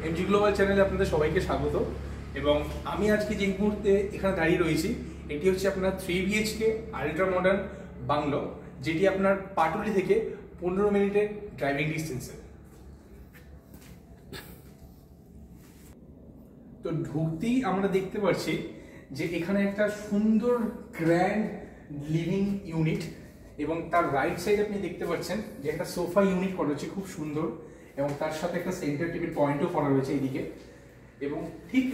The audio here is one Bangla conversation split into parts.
এমজি গ্লোবাল চ্যানেলে আপনাদের সবাইকে স্বাগত। এবং আমি আজকে যে মুহূর্তে এখানে দাঁড়িয়ে রয়েছি, এটি হচ্ছে আপনার 3 BHK আলট্রা মডার্ন বাংলো, যেটি আপনার পাটুলি থেকে 15 মিনিটের ড্রাইভিং ডিস্টেন্সে। তো ঢুকতেই আমরা দেখতে পাচ্ছি যে এখানে একটা সুন্দর গ্র্যান্ড লিভিং ইউনিট, এবং তার রাইট সাইড আপনি দেখতে পাচ্ছেন যে একটা সোফা ইউনিট করা হচ্ছে খুব সুন্দর, এবং তার সাথে একটা সেন্টার টেবিল পয়েন্টও করা রয়েছে এইদিকে। এবং ঠিক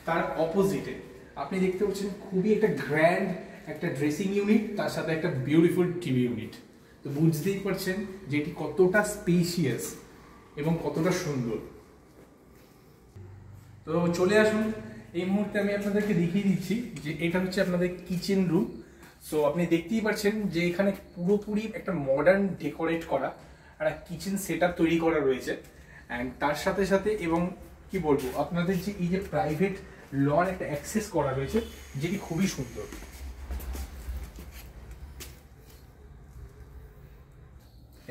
তার অপোজিটে আপনি দেখতে পাচ্ছেন খুবই একটা গ্র্যান্ড একটা ড্রেসিং ইউনিট, তার সাথে একটা বিউটিফুল টিভি ইউনিট। তো বুঝতেই পারছেন যে এটি কতটা স্পেশিয়াস এবং কতটা সুন্দর। তো চলে আসুন, এই মুহূর্তে আমি আপনাদেরকে দেখিয়ে দিচ্ছি যে এটা হচ্ছে আপনাদের কিচেন রুম। সো আপনি দেখতেই পাচ্ছেন যে এখানে পুরোপুরি একটা মডার্ন ডেকোরেট করা একটা কিচেন সেটআপ তৈরি করা রয়েছে। অ্যান্ড তার সাথে সাথে এবং কি বলবো, আপনাদের যে এই যে প্রাইভেট লন একটা অ্যাক্সেস করা রয়েছে, যেটি খুবই সুন্দর।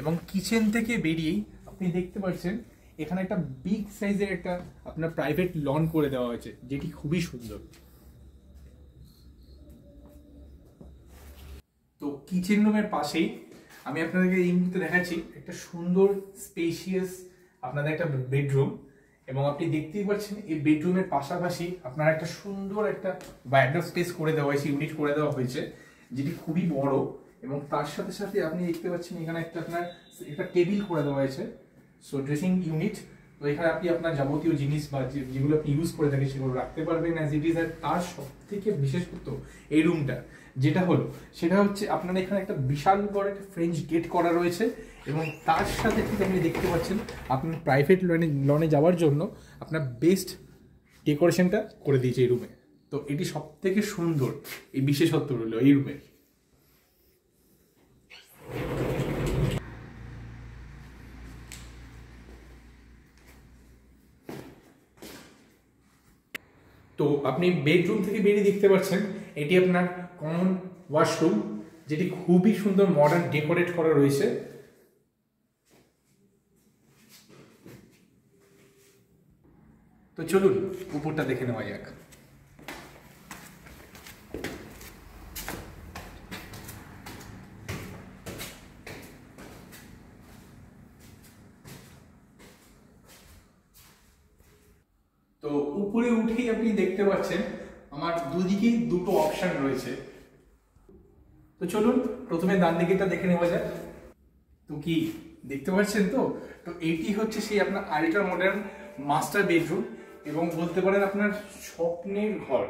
এবং কিচেন থেকে বেরিয়েই আপনি দেখতে পাচ্ছেন এখানে একটা বিগ সাইজের একটা আপনার প্রাইভেট লন করে দেওয়া হয়েছে, যেটি খুবই সুন্দর। তো কিচেন রুমের পাশেই আমি আপনাদেরকে এই মুহূর্তে দেখাচ্ছি একটা সুন্দর স্পেশিয়াস আপনাদের একটা বেডরুম। এবং আপনি দেখতেই পাচ্ছেন এই বেডরুমের পাশাপাশি আপনার একটা সুন্দর একটা ওয়ার্ডরোব স্পেস করে দেওয়া হয়েছে, ইউনিট করে দেওয়া হয়েছে, যেটি খুবই বড়। এবং তার সাথে সাথে আপনি দেখতে পাচ্ছেন এখানে একটা আপনার একটা টেবিল করে দেওয়া হয়েছে, সো ড্রেসিং ইউনিট। তো এখানে আপনি আপনার যাবতীয় জিনিস বা যেগুলো আপনি ইউজ করে থাকেন সেগুলো রাখতে পারবেন অ্যাজ ইট ইজ। আর তার সব থেকে বিশেষত্ব এই রুমটা যেটা হলো সেটা হচ্ছে আপনার এখানে একটা বিশাল বড় একটা ফ্রেঞ্চ গেট করা রয়েছে, এবং তার সাথে ঠিক আপনি দেখতে পাচ্ছেন আপনার প্রাইভেট লনে যাওয়ার জন্য আপনার বেস্ট ডেকোরেশনটা করে দিয়েছে এই রুমে। তো এটি সব থেকে সুন্দর এই বিশেষত্ব রইল এই রুমের। তো আপনি বেডরুম থেকে বেরিয়ে দেখতে পাচ্ছেন এটি আপনার কমন ওয়াশরুম, যেটি খুবই সুন্দর মডার্ন ডেকোরেট করা রয়েছে। তো চলুন উপরটা দেখে নেওয়া যাক। তো উপরে উঠেই আপনি দেখতে পাচ্ছেন আমার দুদিকেই দুটো অপশন রয়েছে। তো চলুন প্রথমে ডান দিকেটা দেখে নেওয়া যাক। তো কি দেখতে পাচ্ছেন? তো তো এইটি হচ্ছে সেই আপনার আলট্রা মডার্ন মাস্টার বেডরুম, এবং বলতে পারেন আপনার স্বপ্নের ঘর।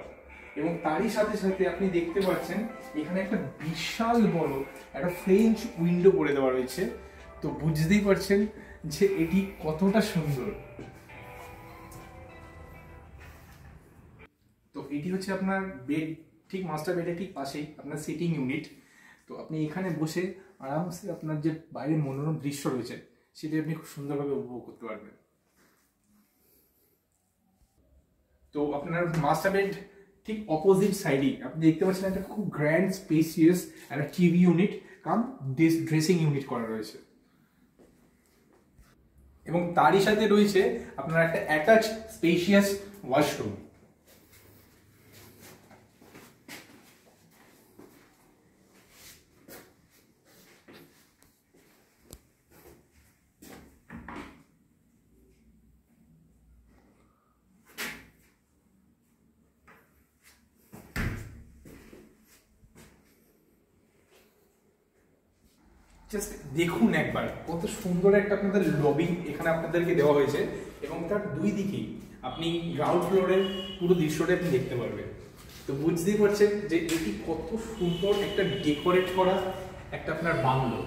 এবং তারই সাথে সাথে আপনি দেখতে পাচ্ছেন এখানে একটা বিশাল বড় একটা ফ্রেঞ্চ উইন্ডো করে দেওয়া রয়েছে। তো বুঝতেই পারছেন যে এটি কতটা সুন্দর। তো এটি হচ্ছে আপনার বেড, ঠিক মাস্টার বেডের ঠিক পাশেই আপনার সিটিং ইউনিট। তো আপনি এখানে বসে আরামসে আপনার যে বাইরের মনোরম দৃশ্য রয়েছে সেটি আপনি খুব সুন্দরভাবে উপভোগ করতে পারবেন। তো আপনার মাস্টার বেড ঠিক অপোজিট সাইডেই আপনি দেখতে পাচ্ছেন একটা খুব গ্র্যান্ড স্পেসিয়াস একটা টিভি ইউনিট কাম ড্রেসিং ইউনিট করা রয়েছে। এবং তারই সাথে রয়েছে আপনার একটা অ্যাটাচ স্পেশিয়াস ওয়াশরুম। জাস্ট দেখুন একবার কত সুন্দর একটা আপনাদের লবি এখানে আপনাদেরকে দেওয়া হয়েছে, এবং তার দুই দিকেই আপনি গ্রাউন্ড ফ্লোরের পুরো দৃশ্যটা আপনি দেখতে পারবেন। তো বুঝতেই পারছেন যে এটি কত সুন্দর একটা ডেকোরেট করা একটা আপনার বাংলো।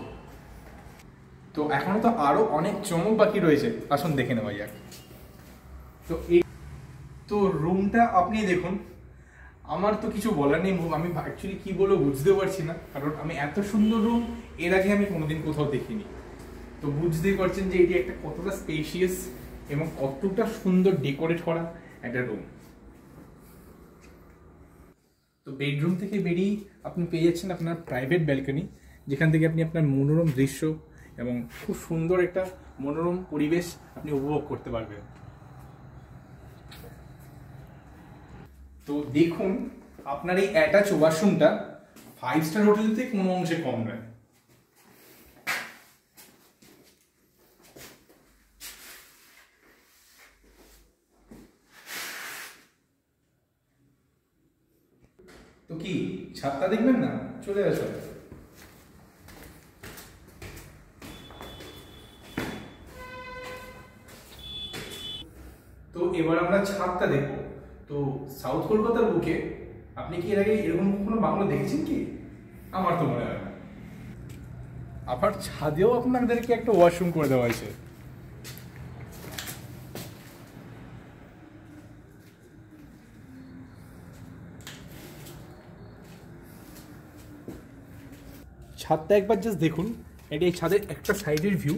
তো এখনো তো আরো অনেক চমক বাকি রয়েছে, আসুন দেখে নেওয়া যাক। তো এই তো রুমটা আপনি দেখুন, আমার তো কিছু বলার নেই, আমি অ্যাকচুয়ালি কি বলবো বুঝতেও পারছি না, কারণ আমি এত সুন্দর রুম এর আগে আমি কোনোদিন কোথাও দেখিনি। তো বুঝতেই পারছেন যে এটি একটা কতটা স্পেশিয়াস এবং কতটা সুন্দর ডেকোরেট করা একটা রুম। তো বেডরুম থেকে বেরিয়ে আপনি পেয়ে যাচ্ছেন আপনার প্রাইভেট ব্যালকনি, যেখান থেকে আপনি আপনার মনোরম দৃশ্য এবং খুব সুন্দর একটা মনোরম পরিবেশ আপনি উপভোগ করতে পারবেন। তো দেখুন আপনার এই অ্যাটাচ ওয়াশরুমটা 5 স্টার হোটেলতে কোনো অংশে কম নয়। তো কি ছাদটা দেখবেন না? চলে আসো। তো এবার আমরা ছাদটা দেখবো। তো সাউথ কলকাতার বুকে আপনি কি এর আগে এরকম কোনো বাংলো দেখেছেন কি? আমার তো মনে হয় না। আবার ছাদেও আপনাদেরকে একটা ওয়াশরুম করে দেওয়া হয়েছে। ছাদটা একবার জাস্ট দেখুন। এটি এই ছাদের একটা সাইডের ভিউ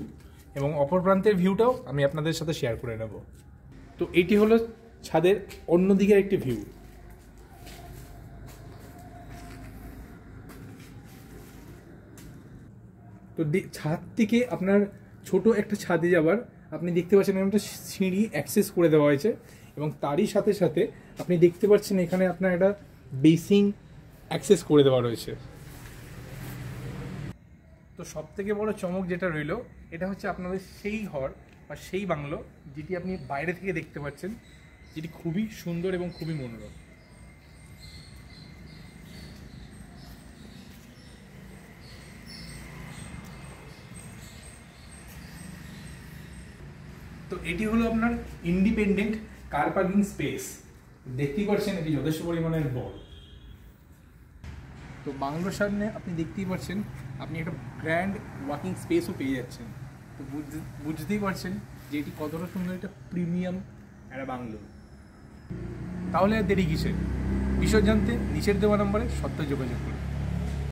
এবং অপর প্রান্তের ভিউটাও আমি আপনাদের সাথে শেয়ার করে নেব। তো এটি হলো ছাদের অন্য দিকের একটি ভিউ। তো ছাদ থেকে আপনার ছোট একটা ছাদে যাবার আপনি দেখতে পাচ্ছেন একটা সিঁড়ি অ্যাক্সেস করে দেওয়া হয়েছে এবং তারই সাথে সাথে আপনি দেখতে পাচ্ছেন এখানে আপনার একটা বেসিং অ্যাক্সেস করে দেওয়া রয়েছে। তো সব থেকে বড় চমক যেটা রইল এটা হচ্ছে আপনাদের সেই ঘর বা সেই বাংলো যেটি আপনি বাইরে থেকে দেখতে পাচ্ছেন, যেটি খুবই সুন্দর এবং খুবই মনোরম। তো এটি হলো আপনার ইন্ডিপেন্ডেন্ট কার পার্কিং স্পেস। দেখতেই পাচ্ছেন এটি যথেষ্ট পরিমাণের বড়। তো বাংলোর সামনে আপনি দেখতেই পাচ্ছেন আপনি একটা গ্র্যান্ড ওয়াকিং স্পেসও পেয়ে যাচ্ছেন। তো বুঝতেই পারছেন যে এটি কতটা সুন্দর একটা প্রিমিয়াম একটা বাংলো। তাহলে আর দেরি কিসের? বিশদ জানতে নিচের দেওয়া নম্বরে সত্য যোগাযোগ করুন।